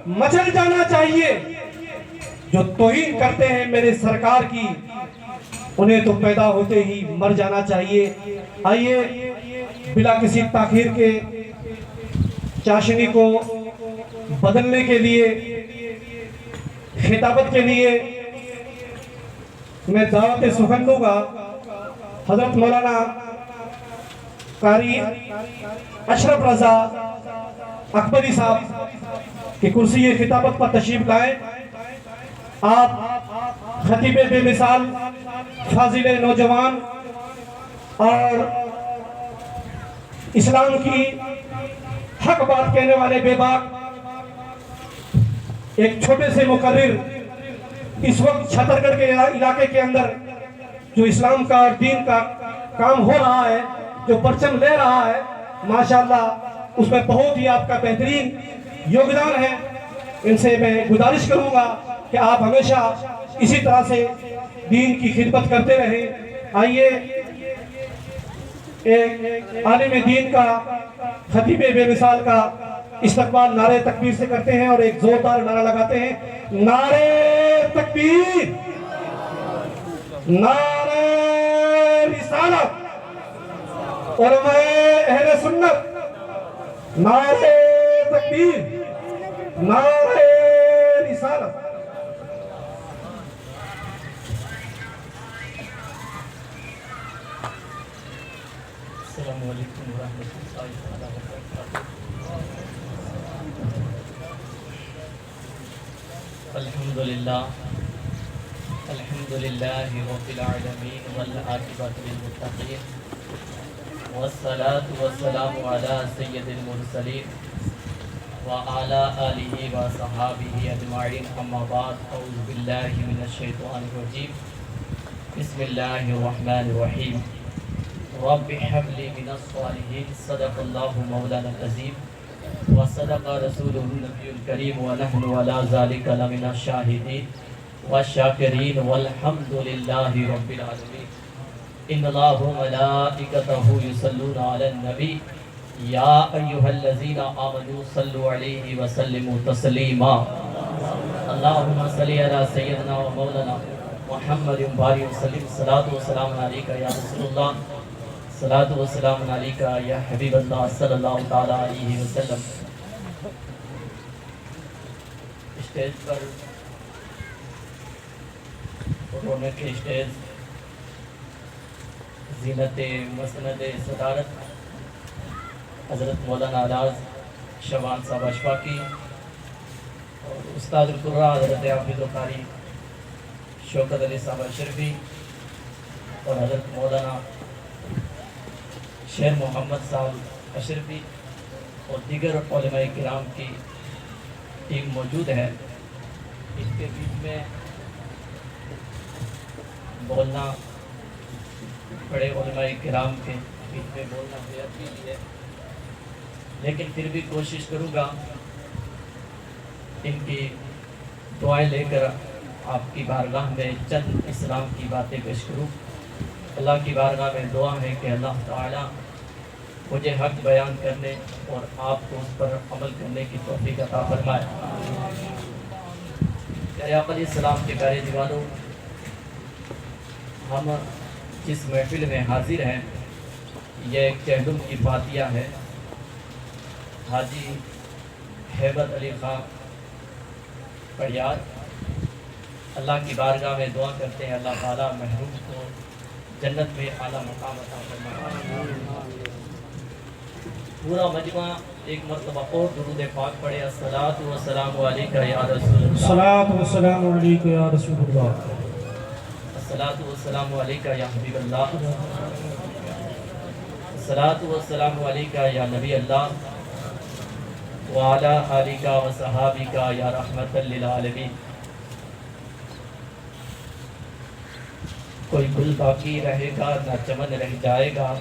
مچل جانا چاہیے۔ جو توہین کرتے ہیں میرے سرکار کی انہیں تو پیدا ہوتے ہی مر جانا چاہیے۔ آئیے بلا کسی تاخیر کے چاشنی کو بدلنے کے لیے، خطابت کے لیے میں دعوت سخن دوں گا حضرت مولانا قاری اشرف رضا اکبری صاحب کی کرسی خطابت پر تشریف لائیں۔ آپ خطیب بے مثال، فاضل نوجوان اور اسلام کی حق بات کہنے والے بے باک ایک چھوٹے سے مقرر، اس وقت چھتر گڑھ کے علاقے کے اندر جو اسلام کا اور دین کا کام ہو رہا ہے، جو پرچم لے رہا ہے، ماشاءاللہ اس میں بہت ہی آپ کا بہترین یوگدان ہے۔ ان سے میں گزارش کروں گا کہ آپ ہمیشہ اسی طرح سے دین کی خدمت کرتے رہیں۔ آئیے ایک عالم دین کا، خطیب بے مثال کا استقبال نعرہ تکبیر سے کرتے ہیں اور ایک زوردار نعرہ لگاتے ہیں، نعرہ تکبیر، نعرہ رسالت، علماء اہل سنت، نعرہ تکبیر، نعرہ رسالت۔ السلام علیکم ورحمۃ اللہ وبرکاتہ۔ الحمدللہ رب العالمین والعاقبۃ للمتقین والصلاة والسلام علی سید المرسلین وعلی آلہ وصحابہ اجمعین، اما بعد، اعوذ باللہ من الشیطان الرجیم، بسم اللہ الرحمن الرحیم۔ رب هب لي من الصالحين، صدق الله مولانا العظيم وصدق رسوله النبي الكريم، ونحن على ذلك لمن الشاهدين والشاكرين والحمد لله رب العالمين۔ ان الله وملائكته يصلون على النبي يا ايها الذين امنوا صلوا عليه وسلموا تسليما۔ اللهم صل على سيدنا ومولانا محمد وبارك وسلم، صلاة والسلام عليك يا رسول الله، صلاۃ والسلام علیکہ یا حبیب اللہ صلی اللہ تعالی علیہ وسلم۔ اسٹیج پر رونق اسٹیج، زینت مسند صدارت حضرت مولانا اعراض شبان صاحب اشفاقی اور استاد القراء حضرت حافظ القاری شوکت علی صاحب اشرفی اور حضرت مولانا شیر محمد صاحب اشرفی اور دیگر علماء کرام کی ٹیم موجود ہے۔ ان کے بیچ میں بولنا، بڑے علماء کرام کے بیچ میں بولنا بے ادبی بھی ہے، لیکن پھر بھی کوشش کروں گا ان کی دعائیں لے کر آپ کی بارگاہ میں چند اسلام کی باتیں پیش کروں۔ اللہ کی بارگاہ میں دعا ہے کہ اللہ تعالیٰ مجھے حق بیان کرنے اور آپ کو اس پر عمل کرنے کی توفیق عطا فرمائے۔ پیارے آقا علیہ السلام کے پیارے دیوانوں، ہم جس محفل میں حاضر ہیں یہ ایک چہلم کی فاتحہ ہے۔ حاجی ہیبت علی خان پڑیار اللہ کی بارگاہ میں دعا کرتے ہیں اللہ تعالیٰ محروم کو جنت میں اعلیٰ مقام عطا فرمائے۔ پورا مجمع ایک مرتبہ اور درود پاک پڑھے، الصلاۃ والسلام علیکہ یا رسول اللہ، الصلاۃ والسلام علیکہ یا رسول اللہ، الصلاۃ والسلام علیکہ یا حبیب اللہ، الصلاۃ والسلام علیکہ یا نبی اللہ، وعلی آلہ وصحابہ یا رحمۃ للعالمین۔ کوئی گل باقی رہے گا نہ چمن رہ جائے گا،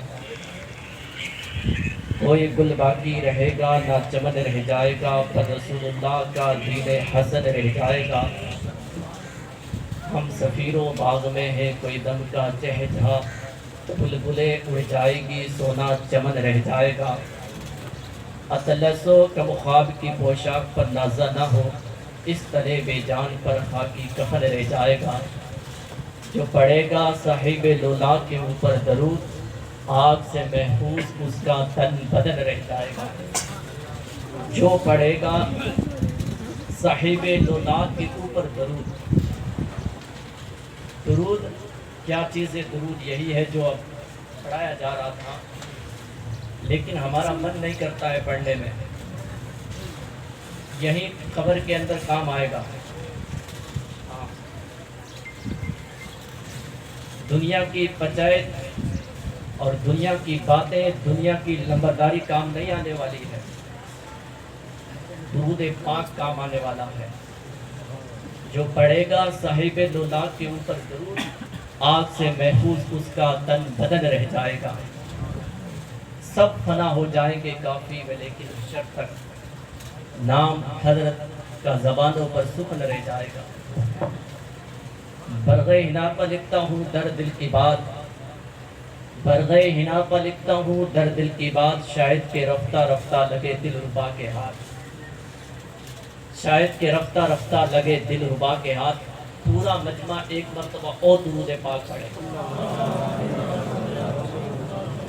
کوئی گل باقی رہے گا نہ چمن رہ جائے گا، پر رسول اللہ کا دین حسن رہ جائے گا۔ ہم سفیر و باغ میں ہیں کوئی دم کا چہچہا، بلبلیں اڑ جائے گی سونا چمن رہ جائے گا۔ اطلسو کم خواب کی پوشاک پر نازہ نہ ہو، اس طرح بے جان پر خاکی کفن رہ جائے گا۔ جو پڑھے گا صاحب لولا کے اوپر درود، آگ سے محفوظ اس کا تن بدن رہ جائے گا۔ جو پڑھے گا صاحب لولا کے اوپر درود، درود کیا چیز ہے؟ درود یہی ہے جو اب پڑھایا جا رہا تھا، لیکن ہمارا من نہیں کرتا ہے پڑھنے میں۔ یہی قبر کے اندر کام آئے گا۔ دنیا کی پنچایت اور دنیا کی باتیں، دنیا کی لمبرداری کام نہیں آنے والی ہے، درود پاک کام آنے والا ہے۔ جو پڑھے گا صاحب لولاک کے اوپر درود، آگ سے محفوظ اس کا تن بدن رہ جائے گا۔ سب فنا ہو جائیں گے کافی میں، لیکن حشر تک نام حضرت کا زبانوں پر سخن رہ جائے گا۔ برغ حنا پر لکھتا ہوں در دل کی بات، برغ حنا پر لکھتا ہوں در دل کی بات، شاید کہ رفتہ رفتہ لگے دل ربا کے ہاتھ، شاید کہ رفتہ رفتہ لگے دل ربا کے ہاتھ۔ پورا مجمع ایک مرتبہ اور درود پاک پڑھے۔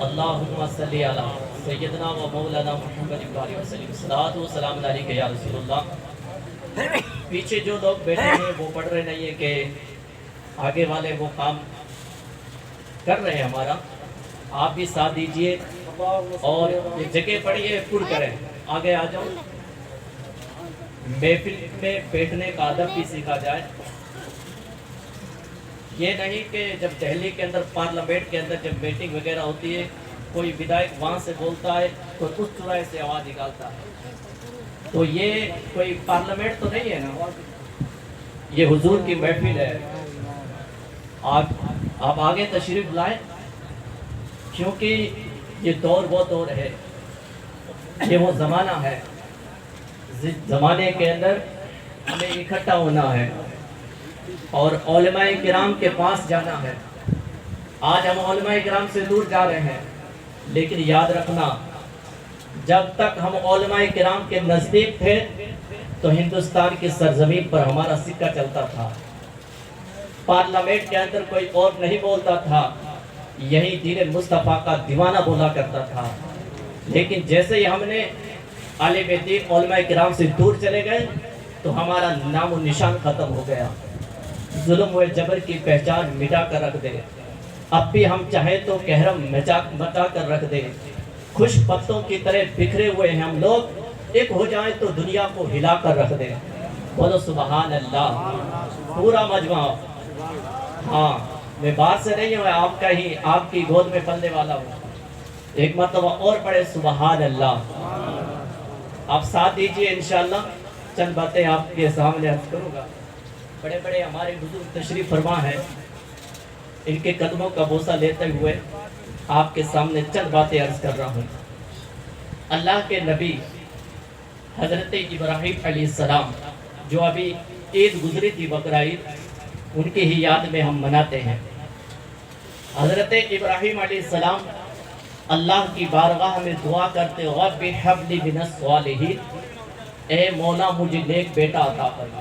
اللہم صلی علی سیدنا و مولانا محمد علیہ وسلم، صلاۃ و سلام علیک یا رسول اللہ۔ پیچھے جو لوگ بیٹھے ہیں وہ پڑھ رہے نہیں ہیں کہ آگے والے وہ کام کر رہے ہیں ہمارا، آپ بھی ساتھ دیجئے اور ایک جگہ پڑھیے، پر کریں، آگے آ جاؤ۔ محفل میں بیٹھنے کا ادب بھی سیکھا جائے۔ یہ نہیں کہ جب دہلی کے اندر پارلیمنٹ کے اندر جب میٹنگ وغیرہ ہوتی ہے، کوئی ودھائک وہاں سے بولتا ہے تو اس چوراہے سے آواز نکالتا ہے، تو یہ کوئی پارلیمنٹ تو نہیں ہے نا، یہ حضور کی محفل ہے۔ آپ آگے تشریف لائیں، کیونکہ یہ دور وہ دور ہے، یہ وہ زمانہ ہے، زمانے کے اندر ہمیں اکٹھا ہونا ہے اور علماء کرام کے پاس جانا ہے۔ آج ہم علماء کرام سے دور جا رہے ہیں، لیکن یاد رکھنا، جب تک ہم علماء کرام کے نزدیک تھے تو ہندوستان کی سرزمین پر ہمارا سکہ چلتا تھا، پارلیمنٹ کے اندر کوئی اور نہیں بولتا تھا، یہی دین مصطفیٰ کا دیوانہ بولا کرتا تھا۔ لیکن جیسے ہی ہم نے عالم دین علماء کرام سے دور چلے گئے تو ہمارا نام و نشان ختم ہو گیا۔ ظلم و جبر کی پہچان مٹا کر رکھ دے، اب بھی ہم چاہیں تو کہرم مچا کر رکھ دے۔ خوش پتوں کی طرح بکھرے ہوئے ہیں ہم لوگ، ایک ہو جائیں تو دنیا کو ہلا کر رکھ دے۔ بولو سبحان اللہ۔ پورا مجمع، ہاں میں باہر سے نہیں ہوں، آپ کا ہی، آپ کی گود میں پلنے والا ہوں۔ ایک مرتبہ اور پڑھے سبحان اللہ۔ آپ ساتھ دیجئے، انشاءاللہ چند باتیں آپ کے سامنے عرض کروں گا۔ بڑے بڑے ہمارے بزرگ تشریف فرما ہیں، ان کے قدموں کا بوسہ لیتے ہوئے آپ کے سامنے چند باتیں عرض کر رہا ہوں۔ اللہ کے نبی حضرت ابراہیم علیہ السلام، جو ابھی عید گزری تھی بقرعید، ان کی ہی یاد میں ہم مناتے ہیں۔ حضرت ابراہیم علیہ السلام اللہ کی بارگاہ میں دعا کرتے، رب ہب لی من الصالحین، اے مولا مجھے نیک بیٹا عطا فرما،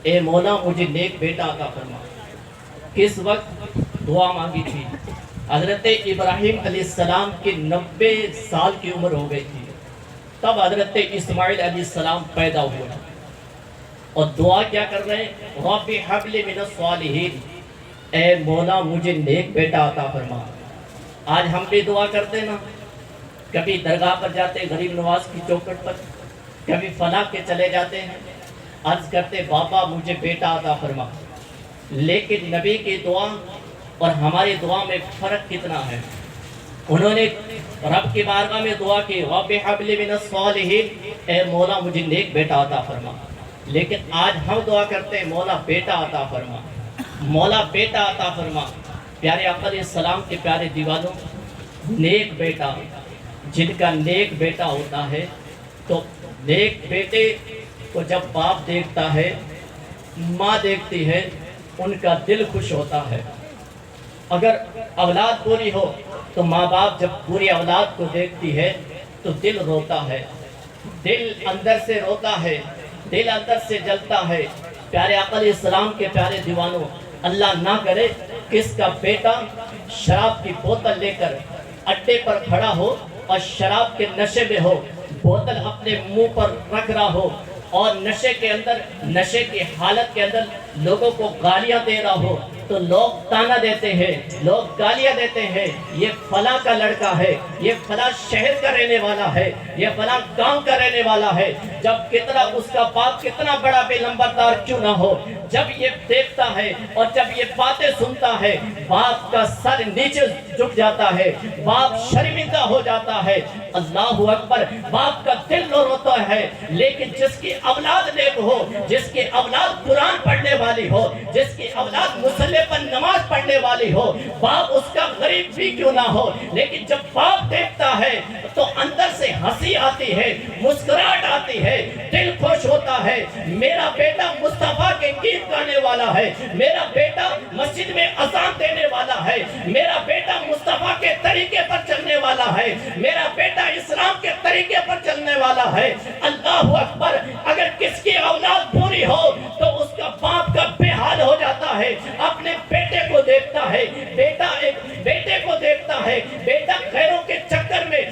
اے مولا مجھے نیک بیٹا عطا فرما۔ کس وقت دعا مانگی تھی؟ حضرت ابراہیم علیہ السلام کی 90 سال کی عمر ہو گئی تھی، تب حضرت اسماعیل علیہ السلام پیدا ہوئے، اور دعا کیا کر رہے ہیں؟ رب ہب لی من الصالحین، اے مولا مجھے نیک بیٹا عطا فرما۔ آج ہم بھی دعا کرتے نا، کبھی درگاہ پر جاتے غریب نواز کی چوکھٹ پر، کبھی فلاح کے چلے جاتے ہیں، عرض کرتے بابا مجھے بیٹا عطا فرما۔ لیکن نبی کی دعا اور ہماری دعا میں فرق کتنا ہے؟ انہوں نے رب کی بارگاہ میں دعا کی، رب ہب لی من الصالحین، اے مولا مجھے نیک بیٹا عطا فرما۔ لیکن آج ہم دعا کرتے ہیں مولا بیٹا عطا فرما، مولا بیٹا عطا فرما۔ پیارے آقا علیہ السلام کے پیارے دیوانوں، نیک بیٹا، جن کا نیک بیٹا ہوتا ہے تو نیک بیٹے کو جب باپ دیکھتا ہے، ماں دیکھتی ہے، ان کا دل خوش ہوتا ہے۔ اگر اولاد پوری ہو تو ماں باپ جب پوری اولاد کو دیکھتی ہے تو دل روتا ہے، دل اندر سے روتا ہے، دل اندر سے جلتا ہے۔ پیارے آقا علیہ السلام کے پیارے دیوانوں، اللہ نہ کرے کس کا بیٹا شراب کی بوتل لے کر اڈے پر کھڑا ہو اور شراب کے نشے میں ہو، بوتل اپنے منہ پر رکھ رہا ہو اور نشے کے اندر، نشے کی حالت کے اندر لوگوں کو گالیاں دے رہا ہو، تو لوگ تانا دیتے ہیں، لوگ گالیاں دیتے ہیں، یہ فلاں کا لڑکا ہے، یہ فلاں شہر کا رہنے والا ہے، یہ فلاں گاؤں کا رہنے والا ہے۔ جب کتنا اس کا باپ کتنا بڑا بے نمبردار کیوں نہ ہو، جب یہ دیکھتا ہے اور جب یہ باتیں سنتا ہے، باپ کا سر نیچے جھک جاتا ہے، باپ شرمندہ ہو جاتا ہے۔ اللہ اکبر، باپ کا دل روتا ہے۔ لیکن جس کی اولاد نیک ہو، جس کی اولاد قرآن پڑھنے والی ہو، جس کی اولاد مصلی پر نماز پڑھنے والی ہو، باپ اس کا غریب بھی کیوں نہ ہو، لیکن جب باپ دیکھتا ہے تو اندر سے ہنسی آتی ہے، مسکراہٹ آتی ہے، دل خوش ہوتا ہے۔ میرا بیٹا مصطفیٰ کے گیت گانے والا ہے، میرا بیٹا مسجد میں اذان دینے والا ہے، میرا بیٹا مصطفیٰ کے طریقے پر چلنے والا ہے، میرا بیٹا اسلام کے طریقے پر چلنے والا ہے۔ اللہ اکبر، اگر کس کی اولاد بری ہو تو اس کا باپ کا بے حال ہو جاتا ہے، اپنے بیٹے کو دیکھتا ہے، بیٹا ایک بیٹے کو دیکھتا ہے، بیٹا غیروں کے چکر میں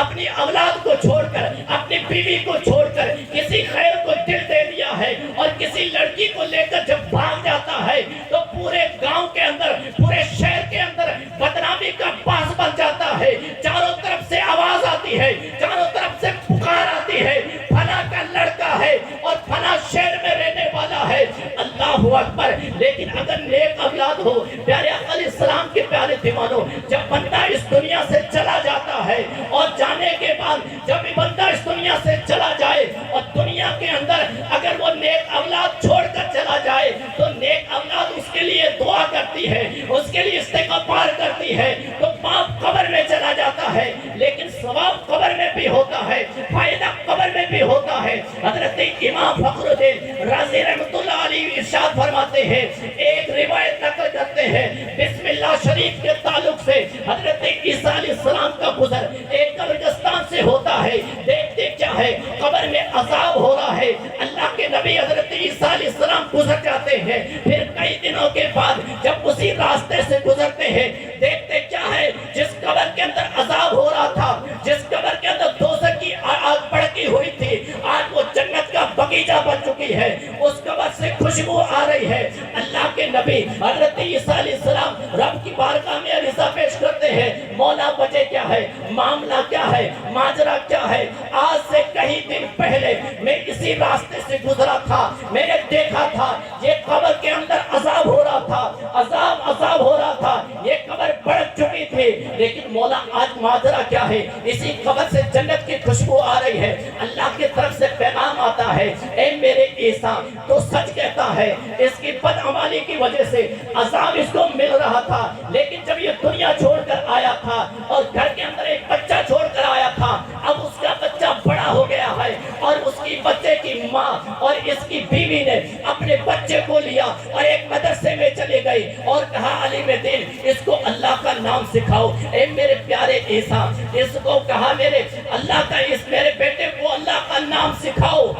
اپنی اولاد کو چھوڑ کر، اپنی بیوی کو چھوڑ کر کسی خیر کو دل دے دیا ہے اور کسی لڑکی کو لے کر جب بھاگ جاتا ہے تو پورے گاؤں کے اندر، پورے شہر کے اندر بدنامی کا باعث بن جاتا ہے۔ چاروں طرف سے آواز آتی ہے، چاروں طرف سے پکار آتی ہے، فلاں کا لڑکا ہے اور فلاں شہر میں رہنے والا ہے۔ اللہ اکبر، لیکن اگر نیک اولاد ہو، پیارے آقا علیہ السلام کے پیارے دیوانوں، جب بندہ اس دنیا سے چلا جاتا ہے اور جانے کے بعد جب بندہ اس دنیا سے چلا جائے اور دنیا کے اندر اگر وہ نیک اولاد چھوڑ کر چلا جائے تو نیک اولاد اس کے لیے دعا کرتی ہے، اس کے لیے استغفار کرتی ہے، تو باپ قبر میں چلا جاتا ہے، لیکن ثواب قبر میں بھی ہوتا ہے، فائدہ قبر میں بھی ہوتا ہے۔ حضرت امام فخر الدین رازی رحمۃ اللہ علیہ ارشاد فرماتے ہیں، ایک روایت نقل کرتے ہیں بسم اللہ شریف کے تعلق سے، حضرت عیسیٰ علیہ السلام کا گزر ایک قبرستان سے ہوتا ہے، دیکھتے کیا ہے قبر میں عذاب ہو رہا ہے، اللہ کے نبی حضرت عیسیٰ علیہ السلام گزر جاتے ہیں، پھر کئی دنوں کے بعد جب اسی راستے سے گزرتے ہیں، دیکھتے کیا ہے جس قبر کے اندر عذاب ہو رہا تھا، جس قبر کے اندر دوزخ کی آگ بڑکی ہوئی تھی، آج وہ جنت کا باغیچہ بن چکی ہے، اس قبر سے خوشبو آ رہی ہے۔ اللہ کے نبی حضرت عیسیٰ علیہ السلام رب کی بارگاہ میں عرضہ پیش کرتے ہیں، مولا وجہ کیا ہے، معاملہ کیا ہے، ماجرا کیا ہے؟ آج سے کئی دن پہلے میں اسی راستے سے گزرا تھا، میں نے دیکھا تھا یہ قبر کے اندر عذاب ہو رہا تھا، عذاب ہو رہا تھا، یہ قبر بڑک چکی تھی، لیکن مولا آج ماجرا کیا ہے؟ اسی قبر سے جنت کی خوشبو آ رہی ہے، اللہ کی طرف سے پیغام آتا ہے، اے میرے عیسیٰ تو سچ کہتا ہے، اس کی بدعمالی کی وجہ سے عذاب اس کو مل رہا تھا، لیکن جب یہ دنیا چھوڑ کر آیا تھا اور گھر کے اندر ایک بچہ چھوڑ کر آیا تھا، اب اس کا بچہ بڑا ہو گیا ہے اور اس کی بچے کی ماں اور اس کی بیوی نے اپنے بچے کو لیا اور ایک مدرسے میں چلے گئی اور کہا علیم دین اس کو اللہ کا نام سکھاؤ۔ اے میرے پیارے عیسیٰ، اس کو کہا میرے اللہ کا، اس میرے بیٹے کو اللہ کا نام سکھاؤ۔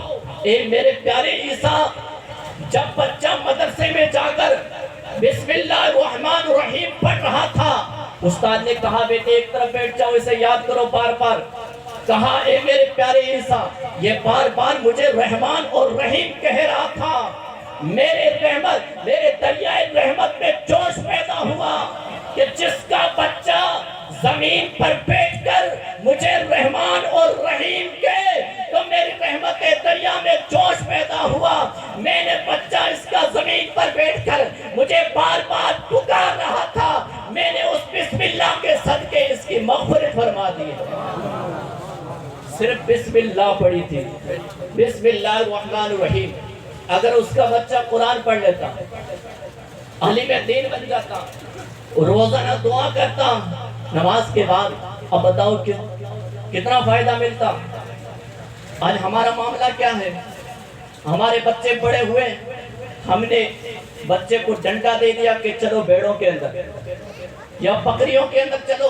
اے میرے پیارے عیسیٰ، جب بچہ مدرسے میں جا کر بسم اللہ الرحمن الرحیم پڑھ رہا تھا، استاد نے کہا بیٹے ایک طرف بیٹھ جاؤ، اسے یاد کرو بار بار۔ کہا اے میرے پیارے عیسیٰ، یہ بار بار مجھے رحمان اور رحیم کہہ رہا تھا، میرے دریائے رحمت میں جوش پیدا ہوا کہ جس کا بچہ زمین پر بیٹھ کر مجھے رحمان اور رحیم کہے تو میری رحمت دریا میں جوش پیدا ہوا۔ میں نے بچہ اس کا زمین پر بیٹھ کر مجھے بار بار پکار رہا تھا، میں نے اس بسم اللہ کے صدقے اس کی مغفرت فرما دی۔ صرف بسم اللہ پڑھی تھی، بسم اللہ الرحمن الرحیم۔ اگر اس کا بچہ قرآن پڑھ لیتا، عالم دین بن جاتا، روزانہ دعا کرتا نماز کے بعد، اب بتاؤ کتنا فائدہ ملتا۔ آج ہمارا معاملہ کیا ہے؟ ہمارے بچے بڑے ہوئے، ہم نے بچے کو ڈنڈا دے دیا کہ چلو بیڑوں کے اندر یا بکریوں کے اندر چلو،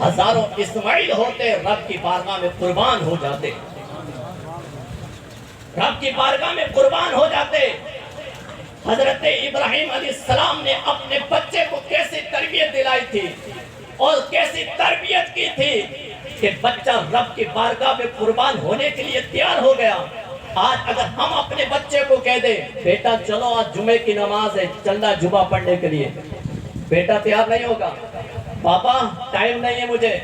ہزاروں اسماعیل ہوتے رب کی بارگاہ میں قربان ہو جاتے، رب کی بارگاہ میں قربان ہو جاتے۔ حضرت ابراہیم علیہ السلام نے اپنے بچے کو کیسی تربیت دلائی تھی اور کیسی تربیت کی تھی کہ بچہ رب کی بارگاہ میں قربان ہونے کے لیے تیار ہو گیا۔ آج اگر ہم اپنے بچے کو کہہ دیں بیٹا چلو آج جمعے کی نماز ہے، چلنا جمعہ پڑھنے کے لیے، بیٹا تیار نہیں ہوگا۔ پاپا ٹائم نہیں ہے، مجھے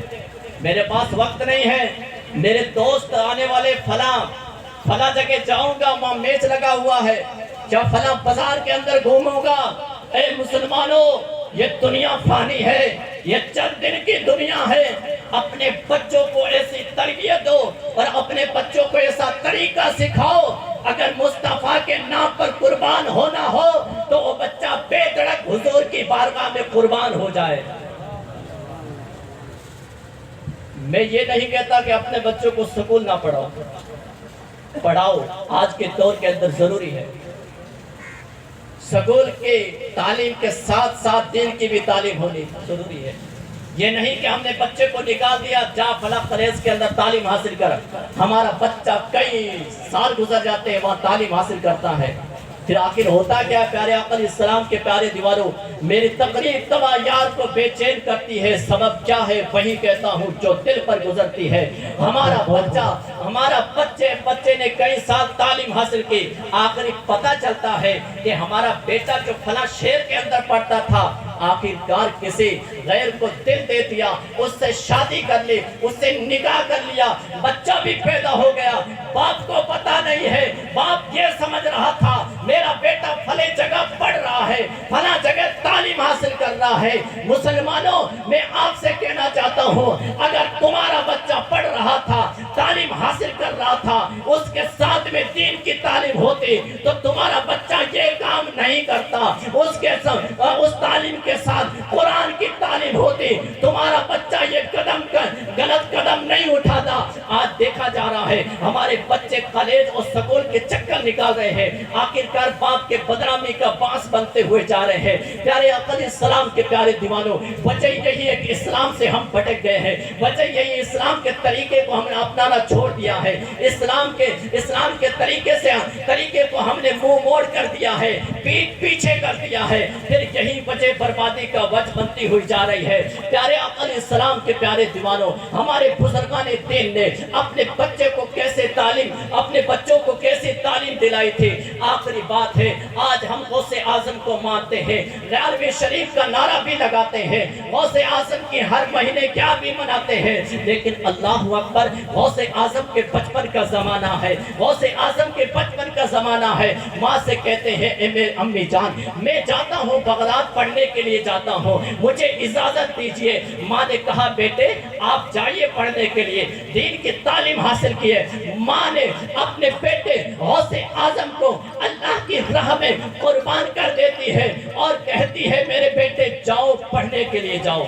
میرے پاس وقت نہیں ہے، میرے دوست آنے والے فلاں جگہ جاؤں گا، وہاں میچ لگا ہوا ہے، کیا فلاں بازار کے اندر گھوموں گا۔ اے مسلمانوں، یہ دنیا فانی ہے، یہ چند دن کی دنیا ہے۔ اپنے بچوں کو ایسی تربیت دو اور اپنے بچوں کو ایسا طریقہ سکھاؤ، اگر مصطفیٰ کے نام پر قربان ہونا ہو تو وہ بچہ بے دھڑک حضور کی بارگاہ میں قربان ہو جائے۔ میں یہ نہیں کہتا کہ اپنے بچوں کو سکول نہ پڑھاؤ، پڑھاؤ، آج کے دور کے اندر ضروری ہے۔ سکول کی تعلیم کے ساتھ ساتھ دین کی بھی تعلیم ہونی ضروری ہے۔ یہ نہیں کہ ہم نے بچے کو نکال دیا جا فلاں کالج کے اندر تعلیم حاصل کر، ہمارا بچہ کئی سال گزر جاتے ہیں وہاں تعلیم حاصل کرتا ہے، پھر آخر ہوتا کیا؟ پیارے آقا علیہ السلام کے پیارے دیواروں، میری تقریر تبا یار کو بے چین کرتی ہے، سبب کیا ہے وہی کہتا ہوں جو دل پر گزرتی ہے۔ ہمارا بچے نے کئی سال تعلیم حاصل کی، آخر پتہ چلتا ہے کہ ہمارا بیٹا جو فلاں شہر کے اندر پڑھتا تھا آخرکار کسی غیر کو دل دے دیا، اس سے شادی کر لی، اس سے نکاح کر لیا، بچہ بھی پیدا ہو گیا، باپ کو پتہ نہیں ہے، باپ یہ سمجھ رہا تھا میرا بیٹا فلاں جگہ پڑھ رہا ہے، فلاں جگہ تعلیم حاصل کر رہا ہے۔ مسلمانوں، میں آپ سے کہنا چاہتا ہوں، اگر تمہارا بچہ پڑھ رہا تھا، تعلیم حاصل کر رہا تھا، اس کے ساتھ میں دین کی تعلیم ہوتی تو تمہارا بچہ یہ کام نہیں کرتا، اس تعلیم کے ساتھ قرآن کی تعلیم ہوتی، تمہارا بچہ یہ غلط قدم نہیں اٹھاتا۔ آج دیکھا جا رہا ہے ہمارے بچے کالج اور سکول کے چکر نکال رہے ہیں، آخرکار باپ کے بدنامی کا باعث بنتے ہوئے جا رہے ہیں۔ پیارے آقا علیہ السلام کے پیارے دیوانوں، وجہ یہی ہے کہ اسلام سے ہم بھٹک گئے ہیں، وجہ یہی اسلام کے طریقے کو ہم نے اپنانا چھوڑ دیا ہے، اسلام کے طریقے کو ہم نے منہ موڑ کر دیا ہے، پیچھے کر دیا ہے، پھر یہی وجہ بربادی کا وجہ بنتی ہوئی جا رہی ہے۔ پیارے آقا علیہ السلام کے پیارے دیوانوں، ہمارے بزرگان دین نے اپنے بچوں کو کیسے تعلیم دلائی تھی۔ آخری بات ہے، آج ہم غوث اعظم کو مانتے ہیں، ریالوی شریف کا نعرہ بھی لگاتے ہیں، غوث اعظم کی ہر مہینے کیا بھی مناتے ہیں، لیکن اللہ اکبر، غوث اعظم کے بچپن کا زمانہ ہے، غوث اعظم کے بچپن کا زمانہ ہے۔ ماں سے کہتے ہیں اے میری امی جان، میں جاتا ہوں بغداد پڑھنے کے لیے جاتا ہوں، مجھے اجازت دیجئے۔ ماں نے کہا بیٹے آپ جائیے پڑھنے کے لیے، دین کی تعلیم حاصل کیے۔ ماں نے اپنے بیٹے غوث اعظم کو اللہ کی راہ میں قربان کر دیتی ہے اور کہتی ہے میرے بیٹے جاؤ پڑھنے کے لیے جاؤ۔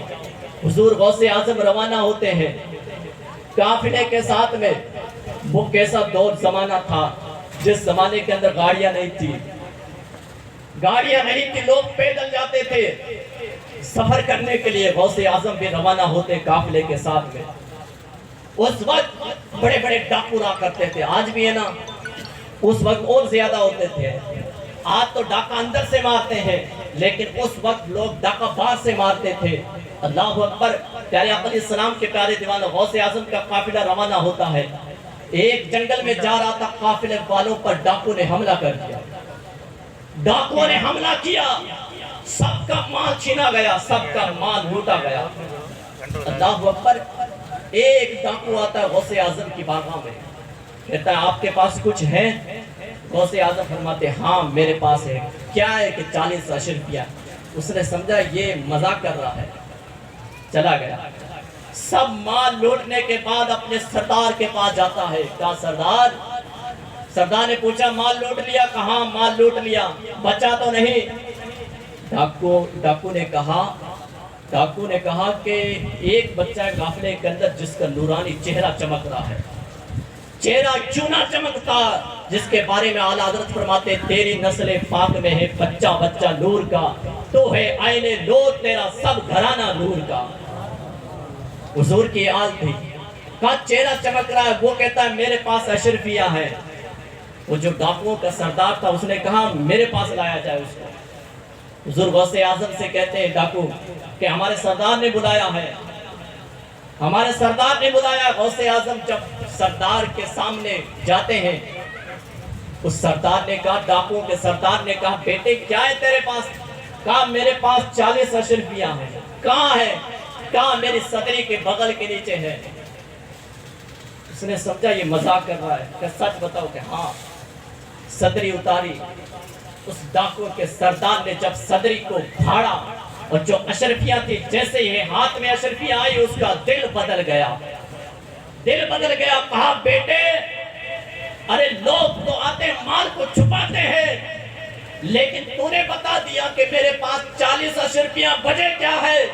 حضور غوث اعظم روانہ ہوتے ہیں قافلے کے ساتھ میں۔ وہ کیسا دور زمانہ تھا جس زمانے کے اندر گاڑیاں نہیں تھی، لوگ پیدل جاتے تھے سفر کرنے کے لیے۔ غوث اعظم بھی روانہ ہوتے قافلے کے ساتھ میں۔ اس وقت بڑے بڑے ڈاکو رہا کرتے تھے، آج بھی ہے نا، اس وقت اور زیادہ ہوتے تھے۔ آج تو ڈاکہ اندر سے مارتے ہیں، لیکن اس وقت لوگ ڈاکہ باہر سے مارتے تھے۔ اللہ اکبر۔ پیارے آقا علیہ السلام کے پیارے دیوانوں، غوث اعظم کا قافلہ روانہ ہوتا ہے، ایک جنگل میں جا رہا تھا، قافلے والوں پر ڈاکو نے حملہ کر دیا، ڈاکو نے حملہ کیا، سب کا مال چھینا گیا، سب کا مال لوٹا گیا۔ اللہ اکبر۔ ایک ڈاکو آتا ہے غوث اعظم کی بارگاہ میں، کہتا ہے آپ کے پاس کچھ ہے؟ غوث اعظم فرماتے ہاں میرے پاس ہے۔ کیا ہے؟ کہ 40 اشرفیہ۔ اس نے سمجھا یہ مذاق کر رہا ہے، چلا گیا۔ سب مال لوٹنے کے بعد اپنے سردار کے پاس جاتا ہے، کہا سردار؟ سردار نے پوچھا مال لوٹ لیا؟ کہاں مال لوٹ لیا، بچا تو نہیں؟ ڈاکو نے کہا کہ ایک بچہ ہے قافلے کے اندر جس کا نورانی چہرہ چمک رہا ہے۔ چہرہ کیوں نہ چمکتا، جس کے بارے میں اعلیٰ حضرت فرماتے تیری نسل پاک میں ہے بچہ بچہ نور کا، تو ہے آئین نور تیرا سب گھرانہ نور کا۔ حضور کی آل تھی، کا چہرہ چمک رہا ہے، وہ کہتا ہے میرے پاس اشرفیہ ہے۔ وہ جو ڈاکوؤں کا سردار تھا اس نے کہا میرے پاس لایا جائے اس کو۔ حضور غوث اعظم سے کہتے ہیں ڈاکو کہ ہمارے سردار نے بلایا ہے، ہمارے سردار نے بلایا۔ غوث اعظم جب سردار کے سامنے جاتے ہیں، اس سردار نے کہا، ڈاکوؤں کے سردار نے کہا بیٹے کیا ہے تیرے پاس؟ کہا میرے پاس 40 اشرفیہ ہیں۔ کہاں ہے؟ کہا میری صدری کے بغل کے نیچے ہے۔ اس نے سمجھا یہ مذاق کر رہا ہے، کہ سچ بتاؤ کہ ہاں۔ صدری اتاری، اس ڈاکو کے سردار نے جب صدری کو پھاڑا اور جو اشرفیہ تھی، جیسے ہی ہاتھ میں اشرفیہ آئی اس کا دل بدل گیا، دل بدل گیا۔ کہا بیٹے ارے لوگ تو آتے مال کو چھپاتے ہیں، لیکن تو نے بتا دیا کہ میرے پاس 40 اشرفیہ، وجہ کیا ہے؟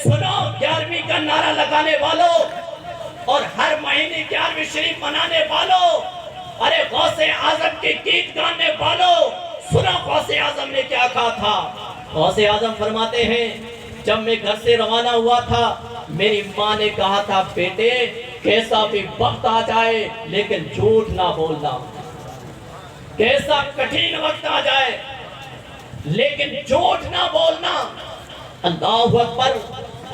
سنو 11ویں کا نعرہ لگانے والوں اور ہر مہینے 11ویں شریف منانے والوں، ارے غوث اعظم کی گیت گانے والوں، سنا غوث اعظم نے کیا کہا تھا۔ غوث اعظم فرماتے ہیں جب میں گھر سے روانہ ہوا تھا میری ماں نے کہا تھا بیٹے کیسا بھی وقت آ جائے لیکن جھوٹ نہ بولنا، کیسا کٹھین وقت آ جائے لیکن جھوٹ نہ بولنا۔ اللہ اکبر،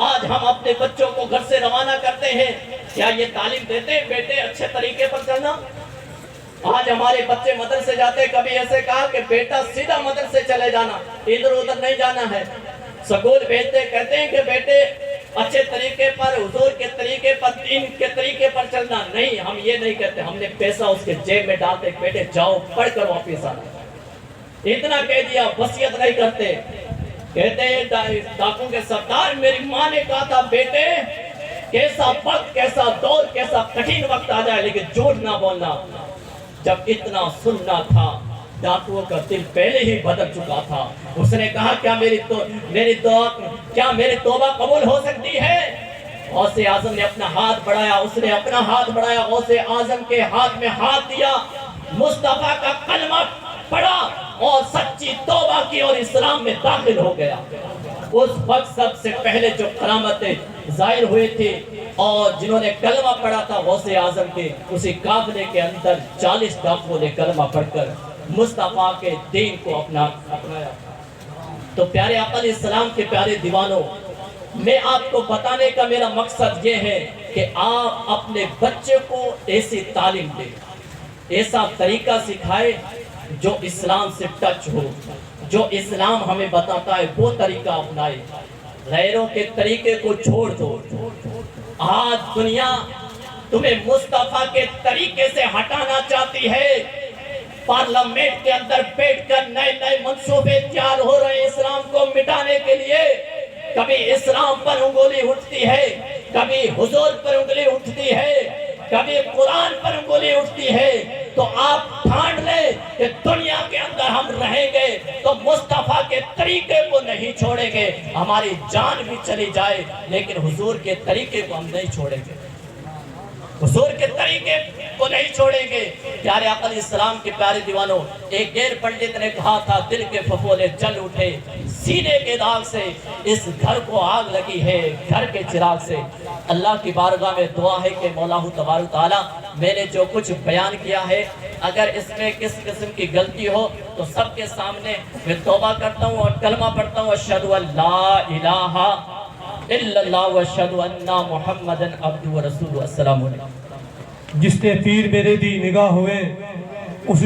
آج ہم اپنے بچوں کو گھر سے روانہ کرتے ہیں، کیا یہ تعلیم دیتے ہیں بیٹے اچھے طریقے پر چلنا؟ آج ہمارے بچے مدرسے جاتے ہیں، کبھی ایسے کہا کہ بیٹا سیدھا مدرسے چلے جانا، ادھر ادھر نہیں جانا ہے۔ سکول بھیجتے کہتے ہیں کہ بیٹے اچھے طریقے پر، حضور کے طریقے پر، دین کے طریقے پر چلنا۔ نہیں، ہم یہ نہیں کہتے، ہم نے پیسہ اس کے جیب میں ڈالتے بیٹے جاؤ پڑھ کر واپس آنا، اتنا کہہ دیا، وصیت نہیں کرتے۔ کہتے ہیں ڈاکو کے سردار میری ماں نے کہا تھا بیٹے کیسا وقت، کیسا دور، کیسا کٹھین وقت آ جائے لیکن جھوٹ نہ بولنا۔ جب اتنا سننا تھا ڈاکوؤں کا دل پہلے ہی بدل چکا تھا۔ اس نے کہا کیا میری توبہ قبول ہو سکتی ہے؟ غوث اعظم نے اپنا ہاتھ بڑھایا، اس نے اپنا ہاتھ بڑھایا، غوث اعظم کے ہاتھ میں ہاتھ دیا، مصطفیٰ کا کلمہ پڑھا اور سچی توبہ کی اور اسلام میں داخل ہو گیا۔ اس وقت سب سے پہلے جو کرامتیں ظاہر ہوئی تھی اور جنہوں نے کلمہ پڑھا تھا غوث اعظم کے، اسی قافلے کے اندر 40 ڈاکوؤں نے کلمہ پڑھ کر مصطفیٰ کے دین کو اپنایا۔ تو پیارے آقا علیہ السلام کے پیارے دیوانوں، میں آپ کو بتانے کا میرا مقصد یہ ہے کہ آپ اپنے بچے کو ایسی تعلیم دیں، ایسا طریقہ سکھائے جو اسلام سے ٹچ ہو، جو اسلام ہمیں بتاتا ہے وہ طریقہ اپنائے، غیروں کے طریقے کو چھوڑ دو۔ آج دنیا تمہیں مصطفیٰ کے طریقے سے ہٹانا چاہتی ہے، پارلیمنٹ کے اندر بیٹھ کر نئے نئے منصوبے تیار ہو رہے ہیں اسلام کو مٹانے کے لیے۔ کبھی اسلام پر انگلی اٹھتی ہے، کبھی حضور پر انگلی اٹھتی ہے، کبھی قرآن پر انگلی اٹھتی ہے۔ تو آپ ٹھان لیں کہ دنیا کے اندر ہم رہیں گے تو مصطفیٰ کے طریقے کو نہیں چھوڑیں گے، ہماری جان بھی چلی جائے لیکن حضور کے طریقے کو ہم نہیں چھوڑیں گے، حضور کے طریقے کو نہیں چھوڑیں گے۔ پیارے آقا علیہ السلام کے پیارے دیوانوں، ایک غیر پنڈت نے کہا تھا دل کے پھپھولے جل اٹھے سینے کے داغ سے، اس گھر کو آگ لگی ہے گھر کے چراغ سے۔ اللہ کی بارگاہ میں دعا ہے کہ مولا تبارک تعالیٰ میں نے جو کچھ بیان کیا ہے اگر اس میں کس قسم کی غلطی ہو تو سب کے سامنے میں توبہ کرتا ہوں اور کلمہ پڑھتا ہوں، اشہد ان لا الہ الا اللہ واشہد ان محمدًا عبدہ ورسولہ۔ السلام علیکم۔ جس نے تیر میرے دی نگاہ ہوئے اس